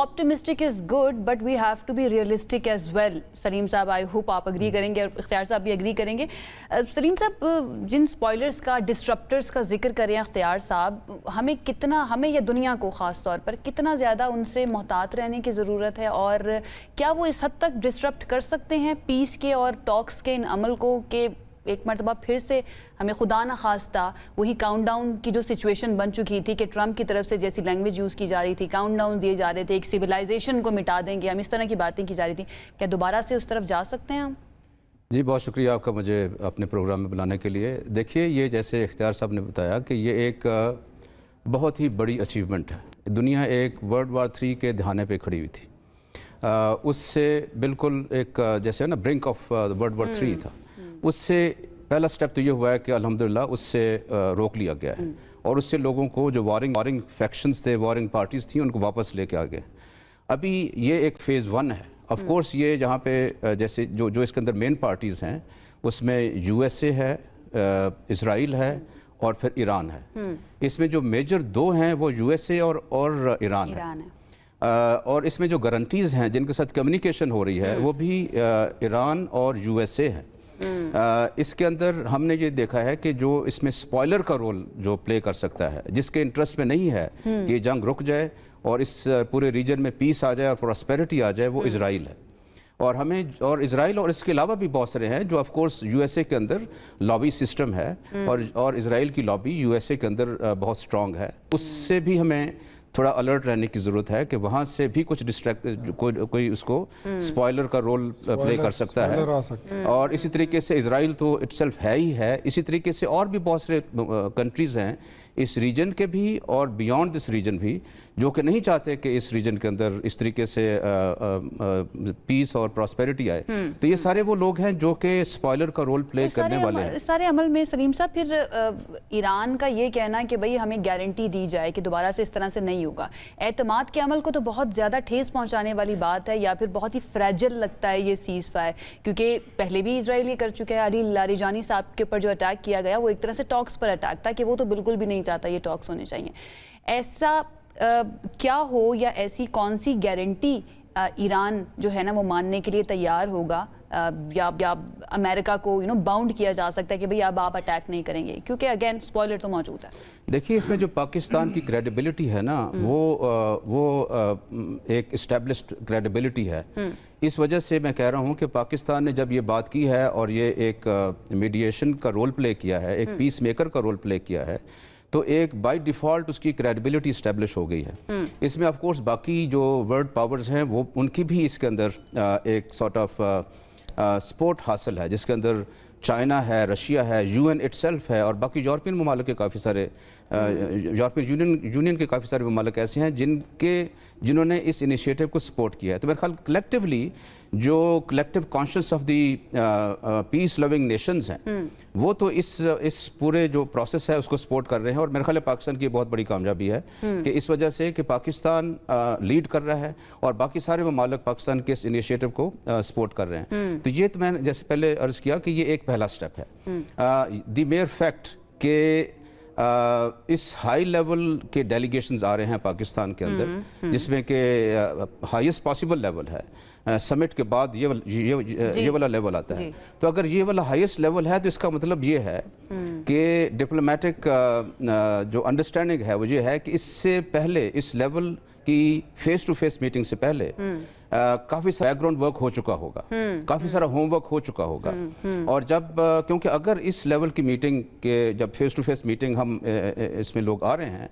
optimistic is good, but we have to be realistic as well. سلیم صاحب, I hope آپ agree کریں گے اور اختیار صاحب بھی اگری کریں گے. سلیم صاحب, جن اسپوائلرس کا, ڈسٹرپٹرس کا ذکر کریں اختیار صاحب, ہمیں یا دنیا کو خاص طور پر کتنا زیادہ ان سے محتاط رہنے کی ضرورت ہے, اور کیا وہ اس حد تک ڈسٹرپٹ کر سکتے ہیں پیس کے اور ٹاکس کے ان عمل کو کہ ایک مرتبہ پھر سے ہمیں خدا نہ خواستہ وہی کاؤنٹ ڈاؤن کی جو سچویشن بن چکی تھی کہ ٹرمپ کی طرف سے جیسی لینگویج یوز کی جا رہی تھی, کاؤنٹ ڈاؤن دیے جا رہے تھے, ایک سویلائزیشن کو مٹا دیں گے ہم, اس طرح کی باتیں کی جا رہی تھیں, کیا دوبارہ سے اس طرف جا سکتے ہیں ہم؟ جی بہت شکریہ آپ کا مجھے اپنے پروگرام میں بلانے کے لیے. دیکھیے, یہ جیسے اختیار صاحب نے بتایا کہ یہ ایک بہت ہی بڑی اچیومنٹ ہے. دنیا ایک ورلڈ وار 3 کے دہانے پہ کھڑی ہوئی تھی. اس سے بالکل ایک جیسے نا برنک آف ورلڈ وار 3 تھا. اس سے پہلا سٹیپ تو یہ ہوا ہے کہ الحمدللہ اس سے روک لیا گیا ہے, اور اس سے لوگوں کو جو وارنگ فیکشنز تھے, وارنگ پارٹیز تھیں, ان کو واپس لے کے آ گئے. ابھی یہ ایک فیز 1 ہے. آف کورس یہ جہاں پہ جیسے جو اس کے اندر مین پارٹیز ہیں اس میں یو ایس اے ہے, اسرائیل ہے اور پھر ایران ہے. اس میں جو میجر 2 ہیں وہ یو ایس اے اور ایران ہے. اور اس میں جو گارنٹیز ہیں جن کے ساتھ کمیونیکیشن ہو رہی ہے وہ بھی ایران اور یو ایس اے ہے. اس کے اندر ہم نے یہ دیکھا ہے کہ جو اس میں سپوائلر کا رول جو پلے کر سکتا ہے, جس کے انٹرسٹ میں نہیں ہے کہ یہ جنگ رک جائے اور اس پورے ریجن میں پیس آ جائے اور پراسپیرٹی آ جائے, وہ اسرائیل ہے. اور اسرائیل اور اس کے علاوہ بھی بہت سارے ہیں جو of course U S A کے اندر لابی سسٹم ہے, اور اسرائیل کی لابی یو ایس اے کے اندر بہت سٹرونگ ہے. اس سے بھی ہمیں تھوڑا الرٹ رہنے کی ضرورت ہے کہ وہاں سے بھی کچھ کوئی اس کو سپوائلر کا رول پلے کر سکتا ہے. اور اسی طریقے سے اسرائیل تو اٹ سیلف ہے ہی ہے. اسی طریقے سے اور بھی بہت سارے کنٹریز ہیں اس ریجن کے بھی اور بیانڈ دس ریجن بھی, جو کہ نہیں چاہتے کہ اس ریجن کے اندر اس طریقے سے پیس اور پراسپیرٹی آئے. تو یہ سارے وہ لوگ ہیں جو کہ سپوائلر کا رول پلے کرنے والے ہیں. سارے عمل میں سلیم صاحب پھر ایران کا یہ کہنا کہ بھئی ہمیں گارنٹی دی جائے کہ دوبارہ سے اس طرح سے نہیں ہوگا, اعتماد کے عمل کو تو بہت زیادہ ٹھیس پہنچانے والی بات ہے, یا پھر بہت ہی فریجل لگتا ہے یہ سیز فائر, کیونکہ پہلے بھی اسرائیل یہ کر چکے ہیں. علی لاریجانی صاحب کے اوپر جو اٹیک کیا گیا وہ ایک طرح سے ٹاکس پر اٹیک تھا کہ وہ تو بالکل بھی نہیں چاہتا یہ ٹاکس ہونے چاہیے. ایسا کیا ہو یا ایسی کون سی گارنٹی ایران جو ہے نا وہ ماننے کے لیے تیار ہوگا, یا امریکہ کو باؤنڈ کیا جا سکتا ہے کہ بھئی اب آپ اٹیک نہیں کریں گے, کیونکہ اگین سپوائلر تو موجود ہے. دیکھیے, اس میں جو پاکستان کی کریڈیبلٹی ہے نا وہ ایک اسٹیبلشڈ کریڈیبلٹی ہے. اس وجہ سے میں کہہ رہا ہوں کہ پاکستان نے جب یہ بات کی ہے اور یہ ایک میڈیشن کا رول پلے کیا ہے, ایک پیس میکر کا رول پلے کیا ہے, تو ایک بائی ڈیفالٹ اس کی کریڈیبلٹی اسٹیبلش ہو گئی ہے. اس میں آف کورس باقی جو ورلڈ پاورز ہیں وہ ان کی بھی اس کے اندر ایک سارٹ آف سپورٹ حاصل ہے, جس کے اندر چائنا ہے, رشیا ہے, یو این اٹ سیلف ہے, اور باقی یورپین ممالک کے کافی سارے یورپین یونین کے کافی سارے ممالک ایسے ہیں جنہوں نے اس انیشیٹو کو سپورٹ کیا ہے. تو میرے خیال کلیکٹیولی جو collective conscience of the peace loving nations ہیں وہ تو اس پورے جو پروسیس ہے اس کو سپورٹ کر رہے ہیں. اور میرے خیال ہے پاکستان کی بہت بڑی کامیابی ہے کہ اس وجہ سے کہ پاکستان لیڈ کر رہا ہے اور باقی سارے ممالک پاکستان کے اس انیشیٹو کو سپورٹ کر رہے ہیں. تو یہ تو میں نے جیسے پہلے عرض کیا کہ یہ ایک پہلا سٹیپ ہے. دی میئر فیکٹ کہ اس ہائی لیول کے ڈیلیگیشنز آ رہے ہیں پاکستان کے اندر, جس میں کہ ہائیسٹ پاسبل لیول ہے, سمٹ کے بعد یہ والا لیول آتا ہے. تو اگر یہ والا ہائیسٹ لیول ہے تو اس کا مطلب یہ ہے کہ ڈپلومیٹک جو انڈرسٹینڈنگ ہے وہ یہ ہے کہ اس سے پہلے اس لیول کی فیس ٹو فیس میٹنگ سے پہلے کافی سارا بیک گراؤنڈ ورک ہو چکا ہوگا, کافی سارا ہوم ورک ہو چکا ہوگا. اور کیونکہ اگر اس لیول کی میٹنگ کے جب فیس ٹو فیس میٹنگ ہم اس میں لوگ آ رہے ہیں,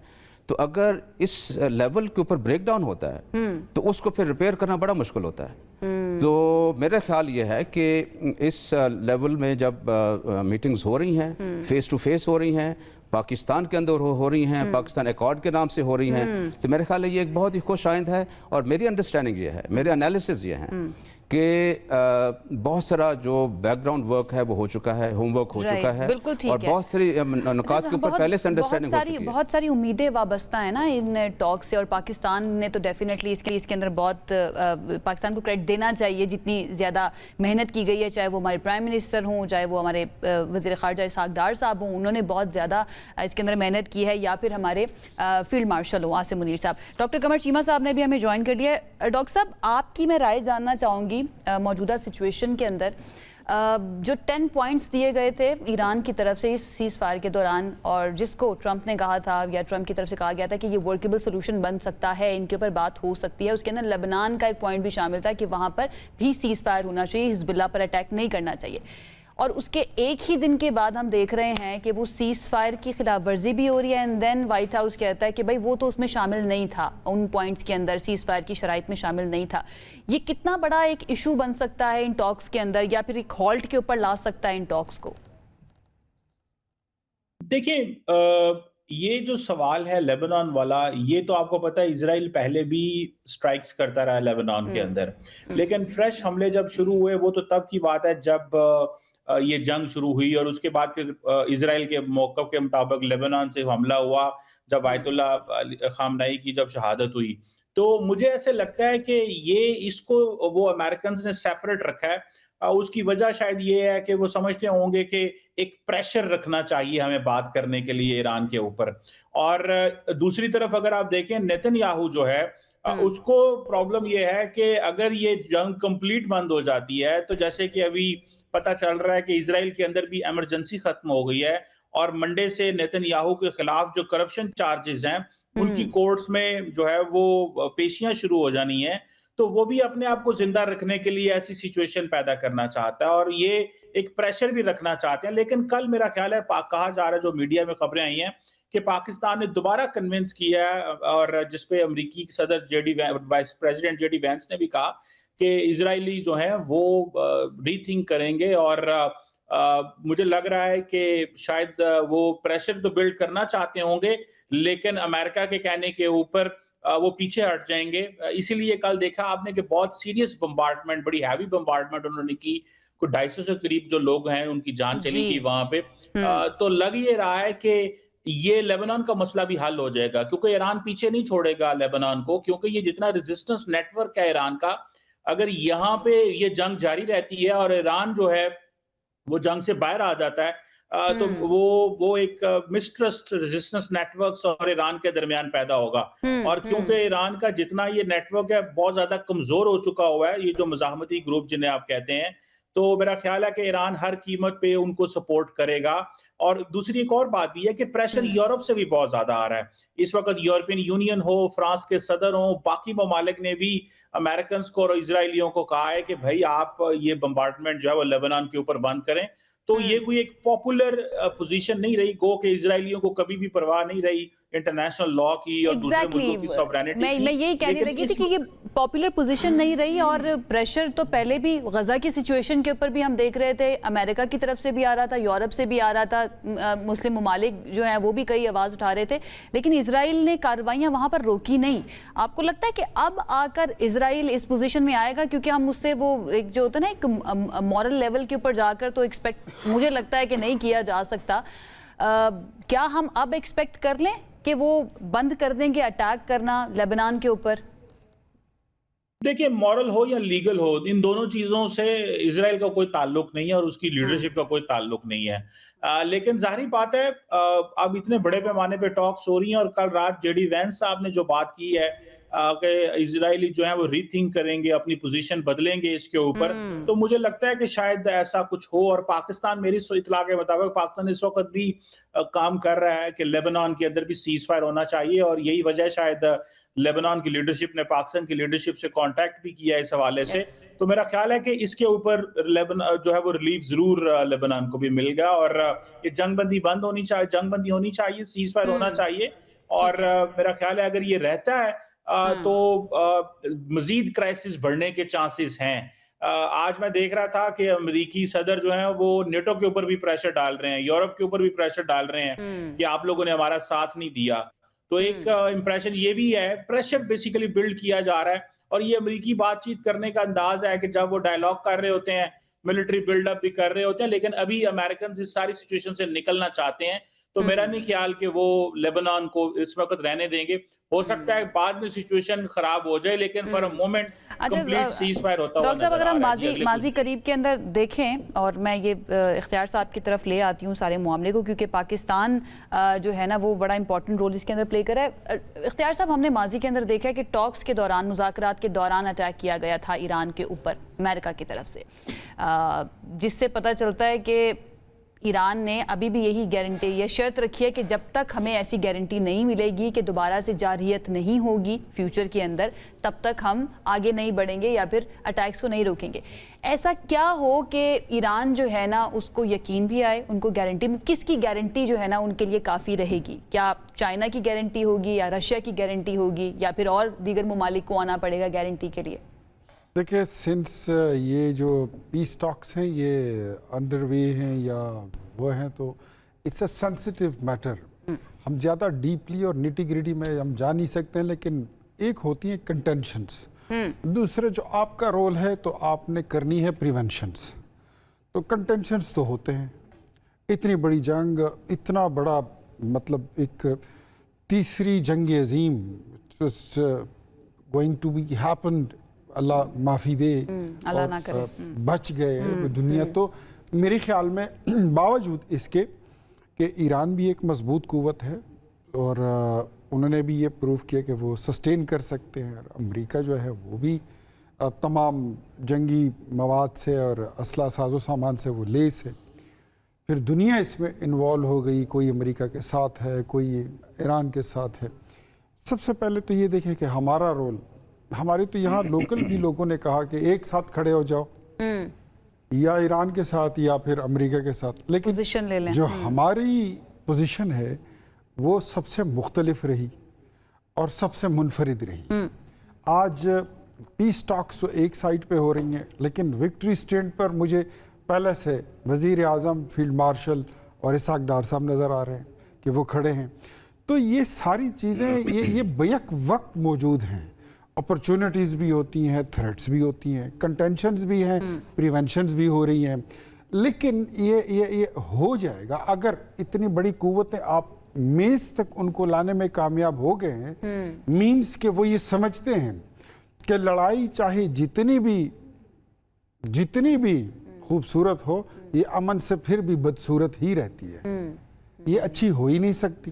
تو اگر اس لیول کے اوپر بریک ڈاؤن ہوتا ہے تو اس کو پھر ریپیئر کرنا بڑا مشکل ہوتا ہے. تو میرا خیال یہ ہے کہ اس لیول میں جب میٹنگز ہو رہی ہیں, فیس ٹو فیس ہو رہی ہیں, پاکستان کے اندر ہو رہی ہیں, پاکستان ایکارڈ کے نام سے ہو رہی ہیں, تو میرے خیال ہے یہ ایک بہت ہی خوش آئند ہے. اور میری انڈرسٹینڈنگ یہ ہے, میرے انالیسز یہ ہیں کہ بہت سارا جو بیک گراؤنڈ ورک ہے وہ ہو چکا ہے، ہوم ورک ہو چکا ہے، اور بہت ساری نکات کے اوپر پہلے سے انڈرسٹینڈنگ ہو چکی ہے۔ بہت ساری امیدیں وابستہ ہیں نا ان ٹاک سے، اور پاکستان نے تو ڈیفینیٹلی اس کے اندر بہت پاکستان کو کریڈٹ دینا چاہیے، جتنی زیادہ محنت کی گئی ہے، چاہے وہ ہمارے پرائم منسٹر ہوں، چاہے وہ ہمارے وزیر خارجہ اسحاق ڈار صاحب ہوں، انہوں نے بہت زیادہ اس کے اندر محنت کی ہے، یا پھر ہمارے فیلڈ مارشل ہوں عاصم منیر صاحب۔ ڈاکٹر قمر چیمہ صاحب نے بھی ہمیں جوائن کر لیا ہے۔ ڈاکٹر صاحب، آپ کی میں رائے جاننا چاہوں گی موجودہ سچویشن کے اندر جو 10 پوائنٹس دیے گئے تھے ایران کی طرف سے اس سیز فائر کے دوران، اور جس کو ٹرمپ نے کہا تھا یا ٹرمپ کی طرف سے کہا گیا تھا کہ یہ ورکیبل سولوشن بن سکتا ہے، ان کے اوپر بات ہو سکتی ہے، اس کے اندر لبنان کا ایک پوائنٹ بھی شامل تھا کہ وہاں پر بھی سیز فائر ہونا چاہیے، حزب اللہ پر اٹیک نہیں کرنا چاہیے، اور اس کے ایک ہی دن کے بعد ہم دیکھ رہے ہیں کہ وہ سیز فائر کی خلاف ورزی بھی ہو رہی ہے، اینڈ دین وائٹ ہاؤس کہتا ہے کہ بھائی وہ تو اس میں شامل نہیں تھا، ان پوائنٹس کے اندر سیز فائر کی شرائط میں شامل نہیں تھا۔ یہ کتنا بڑا ایک ایشو بن سکتا ہے ان ٹاکس کے اندر، یا پھر ایک ہالٹ کے اوپر لا سکتا ہے ان ٹاکس کو؟ دیکھیں، یہ جو سوال ہے لیبنان والا، یہ تو آپ کو پتہ ہے اسرائیل پہلے بھی سٹرائکس کرتا رہا ہے لیبنان کے اندر، لیکن فریش حملے جب شروع ہوئے وہ تو تب کی بات ہے جب یہ جنگ شروع ہوئی، اور اس کے بعد پھر اسرائیل کے موقف کے مطابق لیبنان سے حملہ ہوا جب آیت اللہ خامنائی کی جب شہادت ہوئی۔ تو مجھے ایسے لگتا ہے کہ یہ اس کو وہ امریکنز نے سیپریٹ رکھا ہے، اس کی وجہ شاید یہ ہے کہ وہ سمجھتے ہوں گے کہ ایک پریشر رکھنا چاہیے ہمیں بات کرنے کے لیے ایران کے اوپر۔ اور دوسری طرف اگر آپ دیکھیں نیتن یاہو جو ہے، اس کو پرابلم یہ ہے کہ اگر یہ جنگ کمپلیٹ بند ہو جاتی ہے تو جیسے کہ ابھی پتہ چل رہا ہے کہ اسرائیل کے اندر بھی ایمرجنسی ختم ہو گئی ہے، اور منڈے سے نیتن یاہو کے خلاف جو کرپشن چارجز ہیں ان کی کورٹس میں جو ہے وہ پیشیاں شروع ہو جانی ہیں، تو وہ بھی اپنے آپ کو زندہ رکھنے کے لیے ایسی سچویشن پیدا کرنا چاہتا ہے، اور یہ ایک پریشر بھی رکھنا چاہتے ہیں۔ لیکن کل میرا خیال ہے کہا جا رہا ہے، جو میڈیا میں خبریں آئی ہیں، کہ پاکستان نے دوبارہ کنونس کیا ہے، اور جس پہ امریکی صدر vice president J D Vance نے بھی کہا کہ اسرائیلی جو ہیں وہ ری تھنک کریں گے، اور مجھے لگ رہا ہے کہ شاید وہ پریشر تو بلڈ کرنا چاہتے ہوں گے، لیکن امریکہ کے کہنے کے اوپر وہ پیچھے ہٹ جائیں گے۔ اسی لیے کل دیکھا آپ نے کہ بہت سیریس بمبارڈمنٹ، بڑی ہیوی بمبارڈمنٹ انہوں نے کی، کوئی 250 سے قریب جو لوگ ہیں ان کی جان چلی گئی وہاں پہ۔ تو لگ یہ رہا ہے کہ یہ لیبنان کا مسئلہ بھی حل ہو جائے گا، کیونکہ ایران پیچھے نہیں چھوڑے گا لیبنان کو، کیونکہ یہ جتنا ریزسٹنس نیٹ ورک ہے ایران کا، اگر یہاں پہ یہ جنگ جاری رہتی ہے اور ایران جو ہے وہ جنگ سے باہر آ جاتا ہے، تو وہ ایک مسٹرسٹ ریزسٹنس نیٹ ورکس اور ایران کے درمیان پیدا ہوگا، اور کیونکہ ایران کا جتنا یہ نیٹ ورک ہے بہت زیادہ کمزور ہو چکا ہوا ہے، یہ جو مزاحمتی گروپ جنہیں آپ کہتے ہیں، تو میرا خیال ہے کہ ایران ہر قیمت پہ ان کو سپورٹ کرے گا۔ اور دوسری ایک اور بات بھی ہے کہ پریشر یورپ سے بھی بہت زیادہ آ رہا ہے اس وقت، یورپین یونین ہو، فرانس کے صدر ہوں، باقی ممالک نے بھی امریکنز کو اور اسرائیلیوں کو کہا ہے کہ بھائی آپ یہ بمبارڈمنٹ جو ہے وہ لیبنان کے اوپر بند کریں۔ تو یہ کوئی ایک پاپولر پوزیشن نہیں رہی، گو کہ اسرائیلیوں کو کبھی بھی پرواہ نہیں رہی انٹرنیشنل لا کی اور دوسرے ملکوں کی سوورینٹی کی۔ میں یہی کہنے لگی تھی کہ یہ پاپولر پوزیشن نہیں رہی، اور پریشر تو پہلے بھی غزہ کی سچویشن کے اوپر بھی ہم دیکھ رہے تھے، امریکہ کی طرف سے بھی آ رہا تھا، یورپ سے بھی آ رہا تھا، مسلم ممالک جو ہیں وہ بھی کئی آواز اٹھا رہے تھے، لیکن اسرائیل نے کارروائیاں وہاں پر روکی نہیں۔ آپ کو لگتا ہے کہ اب آ کر اسرائیل اس پوزیشن میں آئے گا؟ کیونکہ ہم اس سے وہ ایک جو ہوتا ہے نا ایک مورل لیول کے اوپر جا کر تو ایکسپیکٹ مجھے لگتا ہے کہ نہیں کیا جا سکتا، کیا ہم اب ایکسپیکٹ کر لیں کہ وہ بند کر دیں گے اٹیک کرنا لیبنان کے اوپر؟ دیکھیں، مورل ہو یا لیگل ہو، ان دونوں چیزوں سے اسرائیل کا کوئی تعلق نہیں ہے اور اس کی لیڈرشپ کا کوئی تعلق نہیں ہے، لیکن ظاہری بات ہے اب اتنے بڑے پیمانے پہ ٹاکس ہو رہی ہیں، اور کل رات جے ڈی وینس صاحب نے جو بات کی ہے کہ اسرائیلی جو ہیں وہ ری تھنک کریں گے، اپنی پوزیشن بدلیں گے اس کے اوپر، تو مجھے لگتا ہے کہ شاید ایسا کچھ ہو۔ اور پاکستان، میری اطلاع کے مطابق پاکستان اس وقت بھی کام کر رہا ہے کہ لیبنان کے اندر بھی سیز فائر ہونا چاہیے، اور یہی وجہ شاید لیبنان کی لیڈرشپ نے پاکستان کی لیڈرشپ سے کانٹیکٹ بھی کیا اس حوالے سے۔ تو میرا خیال ہے کہ اس کے اوپر جو ہے وہ ریلیف ضرور لیبنان کو بھی مل گا، اور یہ جنگ بندی بند ہونی چاہیے، جنگ بندی ہونی چاہیے، سیز فائر ہونا چاہیے، اور میرا خیال ہے اگر یہ رہتا ہے تو مزید کرائسس بڑھنے کے چانسز ہیں۔ آج میں دیکھ رہا تھا کہ امریکی صدر جو ہیں وہ نیٹو کے اوپر بھی پریشر ڈال رہے ہیں، یورپ کے اوپر بھی پریشر ڈال رہے ہیں کہ آپ لوگوں نے ہمارا ساتھ نہیں دیا۔ تو ایک امپریشن یہ بھی ہے، پریشر بیسیکلی بلڈ کیا جا رہا ہے، اور یہ امریکی بات چیت کرنے کا انداز ہے کہ جب وہ ڈائلاگ کر رہے ہوتے ہیں، ملٹری بلڈ اپ بھی کر رہے ہوتے ہیں، لیکن ابھی امریکنز اس ساری سچویشن سے نکلنا چاہتے ہیں. تو میرا نہیں خیال کہ وہ لیبنان کو اس وقت رہنے دیں گے. ہو سکتا ہے بعد میں سچویشن خراب ہو جائے، لیکن for a moment complete cease fire ہوتا ہوا ڈاکٹر صاحب نظر اگر آ ہم رہا ہے. ماضی قریب کے اندر دیکھیں، اور میں یہ اختیار صاحب کی طرف لے آتی ہوں سارے معاملے کو، کیونکہ پاکستان جو ہے نا وہ بڑا امپورٹنٹ رول اس کے اندر پلے کر رہا ہے. اختیار صاحب، ہم نے ماضی کے اندر دیکھا ہے کہ ٹاکس کے دوران، مذاکرات کے دوران اٹیک کیا گیا تھا ایران کے اوپر امریکہ کی طرف سے، جس سے پتہ چلتا ہے کہ ایران نے ابھی بھی یہی گارنٹی یا شرط رکھی ہے کہ جب تک ہمیں ایسی گارنٹی نہیں ملے گی کہ دوبارہ سے جارحیت نہیں ہوگی فیوچر کے اندر، تب تک ہم آگے نہیں بڑھیں گے یا پھر اٹیکس کو نہیں روکیں گے. ایسا کیا ہو کہ ایران جو ہے نا اس کو یقین بھی آئے، ان کو گارنٹی، کس کی گارنٹی جو ہے نا ان کے لیے کافی رہے گی؟ کیا چائنا کی گارنٹی ہوگی یا رشیا کی گارنٹی ہوگی یا پھر اور دیگر ممالک کو آنا پڑے گا گارنٹی کے لیے؟ دیکھیں، سنس یہ جو پیس ٹاکس ہیں یہ انڈر وے ہیں یا وہ ہیں، تو اٹس اے سینسٹیو میٹر. ہم زیادہ ڈیپلی اور نیٹی گریٹی میں ہم جا نہیں سکتے ہیں، لیکن ایک ہوتی ہیں کنٹینشنس، دوسرے جو آپ کا رول ہے تو آپ نے کرنی ہے پریونشنس. تو کنٹینشنس تو ہوتے ہیں. اتنی بڑی جنگ، اتنا بڑا مطلب ایک تیسری جنگ عظیم گوئنگ ٹو بی ہیپنڈ، اللہ معافی دے، اللہ نہ کرے، بچ گئے دنیا. تو میرے خیال میں باوجود اس کے کہ ایران بھی ایک مضبوط قوت ہے اور انہوں نے بھی یہ پروف کیا کہ وہ سسٹین کر سکتے ہیں. امریکہ جو ہے وہ بھی تمام جنگی مواد سے اور اسلحہ ساز و سامان سے وہ لیس ہے. پھر دنیا اس میں انوالو ہو گئی، کوئی امریکہ کے ساتھ ہے، کوئی ایران کے ساتھ ہے. سب سے پہلے تو یہ دیکھیں کہ ہمارا رول، ہمارے تو یہاں لوکل بھی لوگوں نے کہا کہ ایک ساتھ کھڑے ہو جاؤ، یا ایران کے ساتھ یا پھر امریکہ کے ساتھ. لیکن جو ہماری پوزیشن ہے وہ سب سے مختلف رہی اور سب سے منفرد رہی. آج پیس ٹاکس ایک سائٹ پہ ہو رہی ہیں، لیکن وکٹری سٹینڈ پر مجھے پہلے سے وزیر اعظم، فیلڈ مارشل اور اسحاق ڈار صاحب نظر آ رہے ہیں کہ وہ کھڑے ہیں. تو یہ ساری چیزیں یہ بیک وقت موجود ہیں. اپرچونٹیز بھی ہوتی ہیں، تھریٹس بھی ہوتی ہیں، کنٹینشنز بھی ہیں، پریونشنز بھی ہو رہی ہیں. لیکن یہ ہو جائے گا اگر اتنی بڑی قوتیں آپ میز تک ان کو لانے میں کامیاب ہو گئے ہیں. مینس کہ وہ یہ سمجھتے ہیں کہ لڑائی چاہے جتنی بھی خوبصورت ہو، یہ امن سے پھر بھی بدصورت ہی رہتی ہے، یہ اچھی ہو ہی نہیں سکتی.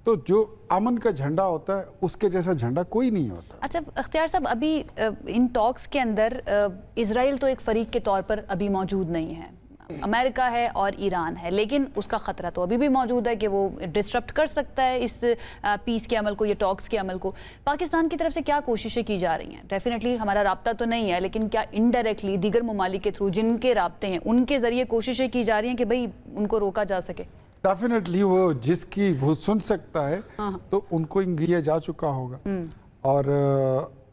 تو جو امن کا جھنڈا ہوتا ہے اس کے جیسا جھنڈا کوئی نہیں ہوتا. اچھا اختیار صاحب، ابھی ان ٹاکس کے اندر اسرائیل تو ایک فریق کے طور پر ابھی موجود نہیں ہے، امریکہ ہے اور ایران ہے، لیکن اس کا خطرہ تو ابھی بھی موجود ہے کہ وہ ڈسٹرپٹ کر سکتا ہے اس پیس کے عمل کو یا ٹاکس کے عمل کو. پاکستان کی طرف سے کیا کوششیں کی جا رہی ہیں؟ ڈیفینیٹلی ہمارا رابطہ تو نہیں ہے، لیکن کیا انڈائریکٹلی دیگر ممالک کے تھرو جن کے رابطے ہیں ان کے ذریعے کوششیں کی جا رہی ہیں کہ بھئی ان کو روکا جا سکے؟ ڈیفینیٹلی وہ جس کی وہ سن سکتا ہے تو ان کو کیا جا چکا ہوگا، اور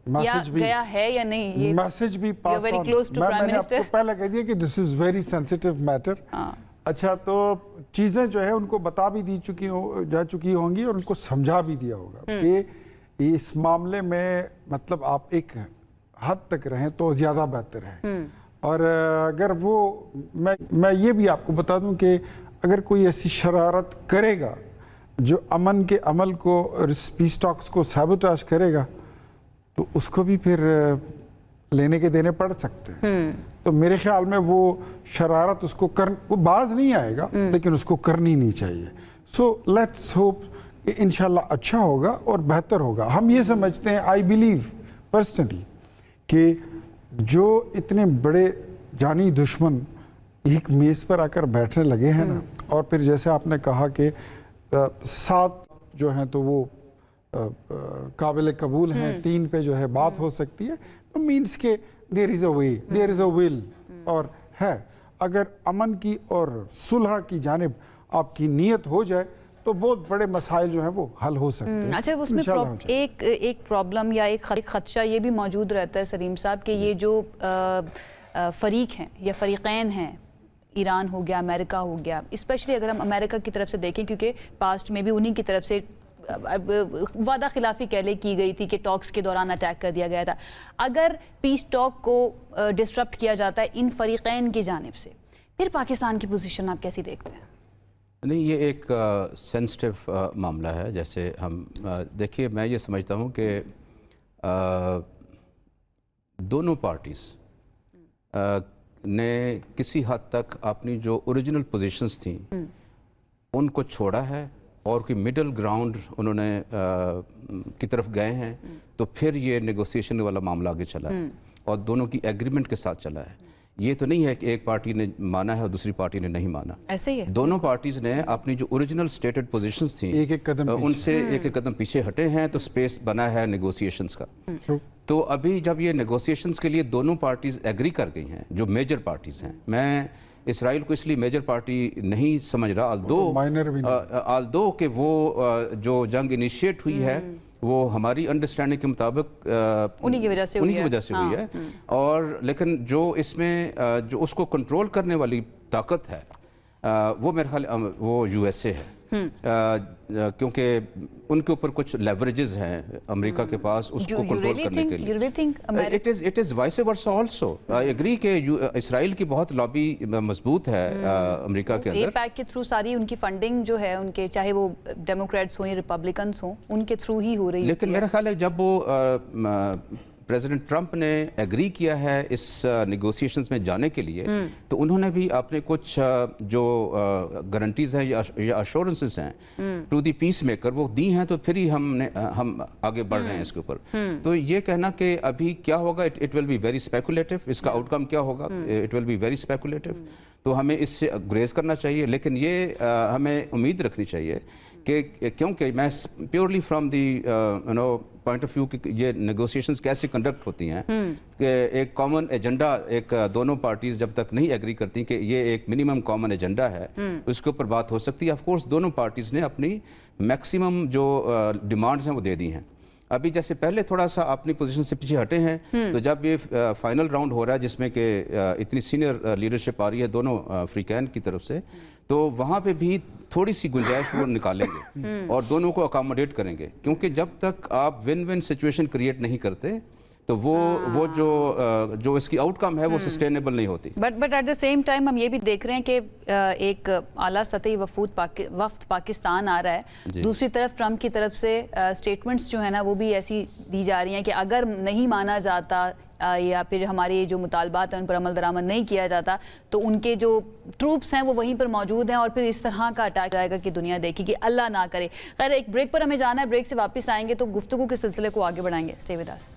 میسج بھی گیا ہے یا نہیں، میسج بھی پاس آن. میں نے آپ کو پہلے کہہ دیا کہ دس از ویری سینسٹیو میٹر. اچھا، تو چیزیں جو ہے ان کو بتا بھی جا چکی ہوں گی اور ان کو سمجھا بھی دیا ہوگا کہ اس معاملے میں مطلب آپ ایک حد تک رہیں تو زیادہ بہتر ہے. اور اگر وہ میں یہ بھی آپ کو بتا دوں کہ اگر کوئی ایسی شرارت کرے گا جو امن کے عمل کو، پیس ٹاکس کو سیبوٹاج کرے گا، تو اس کو بھی پھر لینے کے دینے پڑ سکتے ہیں. تو میرے خیال میں وہ شرارت اس کو وہ باز نہیں آئے گا، لیکن اس کو کرنی نہیں چاہیے. سو لیٹس ہوپ کہ انشاءاللہ اچھا ہوگا اور بہتر ہوگا. ہم یہ سمجھتے ہیں، آئی بلیو پرسنلی، کہ جو اتنے بڑے جانی دشمن ایک میز پر آ کر بیٹھنے لگے ہیں نا، اور پھر جیسے آپ نے کہا کہ 7 جو ہیں تو وہ قابل قبول ہیں، 3 پہ جو ہے بات ہو سکتی ہے، تو مینس کہ دیر از اے وے، دیر از اے ول، اور ہے اگر امن کی اور صلح کی جانب آپ کی نیت ہو جائے تو بہت بڑے مسائل جو ہیں وہ حل ہو سکتے ہیں. اچھا، اس میں ایک پرابلم یا ایک خدشہ یہ بھی موجود رہتا ہے سلیم صاحب کہ یہ جو فریق ہیں یا فریقین ہیں، ایران ہو گیا، امریکہ ہو گیا، اسپیشلی اگر ہم امریکہ کی طرف سے دیکھیں، کیونکہ پاسٹ میں بھی انہی کی طرف سے وعدہ خلافی کہہ لے کی گئی تھی کہ ٹاکس کے دوران اٹیک کر دیا گیا تھا. اگر پیس ٹاک کو ڈسٹرپٹ کیا جاتا ہے ان فریقین کی جانب سے, پھر پاکستان کی پوزیشن آپ کیسی دیکھتے ہیں؟ نہیں, یہ ایک سینسٹیو معاملہ ہے. جیسے ہم دیکھیے, میں یہ سمجھتا ہوں کہ دونوں پارٹیز نے کسی حد تک اپنی جو اوریجنل پوزیشنز تھیں ان کو چھوڑا ہے اور کوئی مڈل گراؤنڈ انہوں نے کی طرف گئے ہیں, تو پھر یہ نیگوسیشن والا معاملہ آگے چلا ہے اور دونوں کی ایگریمنٹ کے ساتھ چلا ہے. یہ تو نہیں ہے کہ ایک پارٹی نے مانا ہے اور دوسری پارٹی نے نہیں مانا. ایسے ہی ہے, دونوں پارٹیز نے اپنی جو اوریجنل سٹیٹڈ پوزیشنز تھیں ان سے ایک ایک قدم پیچھے ہٹے ہیں, تو سپیس بنا ہے نیگوسیشنز کا. تو ابھی جب یہ نیگوسیشنز کے لیے دونوں پارٹیز ایگری کر گئی ہیں, جو میجر پارٹیز ہیں, میں اسرائیل کو اس لیے میجر پارٹی نہیں سمجھ رہا, آلدو کہ وہ جو جنگ انیشیٹ ہوئی ہے وہ ہماری انڈرسٹینڈنگ کے مطابق انہی کی وجہ سے ہوئی ہے, اور لیکن جو اس میں جو اس کو کنٹرول کرنے والی طاقت ہے وہ میرے خیال وہ یو ایس اے ہے, کیونکہ ان کے اوپر کچھ لیوریجز ہیں امریکہ کے پاس اس کو کنٹرول کرنے کے لیے. It is vice versa also. I agree کہ اسرائیل کی بہت لابی مضبوط ہے امریکہ کے اندر. اے پیک کے تھرو ساری ان کی فنڈنگ جو ہے ان کے, چاہے وہ ڈیموکریٹس ہوں یا ریپبلکنس ہوں, ان کے تھرو ہی ہو رہی ہے. لیکن میرا خیال ہے جب وہ پریزیڈنٹ ٹرمپ نے ایگری کیا ہے اس نیگوسیشنز میں جانے کے لیے, تو انہوں نے بھی اپنے کچھ جو گارنٹیز ہیں یا ایشورنسز ہیں ٹو دی پیس میکر وہ دی ہیں, تو پھر ہی ہم آگے بڑھ رہے ہیں اس کے اوپر. تو یہ کہنا کہ ابھی کیا ہوگا, it will be very speculative, اس کا آؤٹ کم کیا ہوگا, it will be very speculative. تو ہمیں اس سے گریز کرنا چاہیے, لیکن یہ ہمیں امید رکھنی چاہیے کہ کیونکہ میں purely from the point of view کہ یہ نیگوسیشنز کیسے کنڈکٹ ہوتی ہیں, کہ ایک کامن ایجنڈا ایک دونوں پارٹیز جب تک نہیں ایگری کرتی کہ یہ ایک منیمم کامن ایجنڈا ہے, اس کے اوپر بات ہو سکتی ہے. آف کورس دونوں پارٹیز نے اپنی میکسیمم جو ڈیمانڈز ہیں وہ دے دی ہیں. ابھی جیسے پہلے تھوڑا سا اپنی پوزیشن سے پیچھے ہٹے ہیں, تو جب یہ فائنل راؤنڈ ہو رہا ہے جس میں کہ اتنی سینئر لیڈرشپ آ رہی ہے دونوں فریقین کی طرف سے, تو وہاں پہ بھی تھوڑی سی گنجائش وہ نکالیں گے اور دونوں کو اکاموڈیٹ کریں گے, کیونکہ جب تک آپ ون ون سچویشن کریٹ نہیں کرتے تو وہ جو اس کی آؤٹ کم ہے وہ سسٹینیبل نہیں ہوتی. But at the same time ہم یہ بھی دیکھ رہے ہیں کہ ایک اعلیٰ سطحی وفد پاکستان آ رہا ہے, دوسری طرف ٹرمپ کی طرف سے اسٹیٹمنٹس جو ہیں نا وہ بھی ایسی دی جا رہی ہیں کہ اگر نہیں مانا جاتا یا پھر ہمارے جو مطالبات ہیں ان پر عمل درآمد نہیں کیا جاتا تو ان کے جو ٹروپس ہیں وہ وہیں پر موجود ہیں, اور پھر اس طرح کا اٹیک آئے گا کہ دنیا دیکھے کہ اللہ نہ کرے. خیر, ایک بریک پر ہمیں جانا ہے, بریک سے واپس آئیں گے تو گفتگو کے سلسلے کو آگے بڑھائیں گے. Stay with us.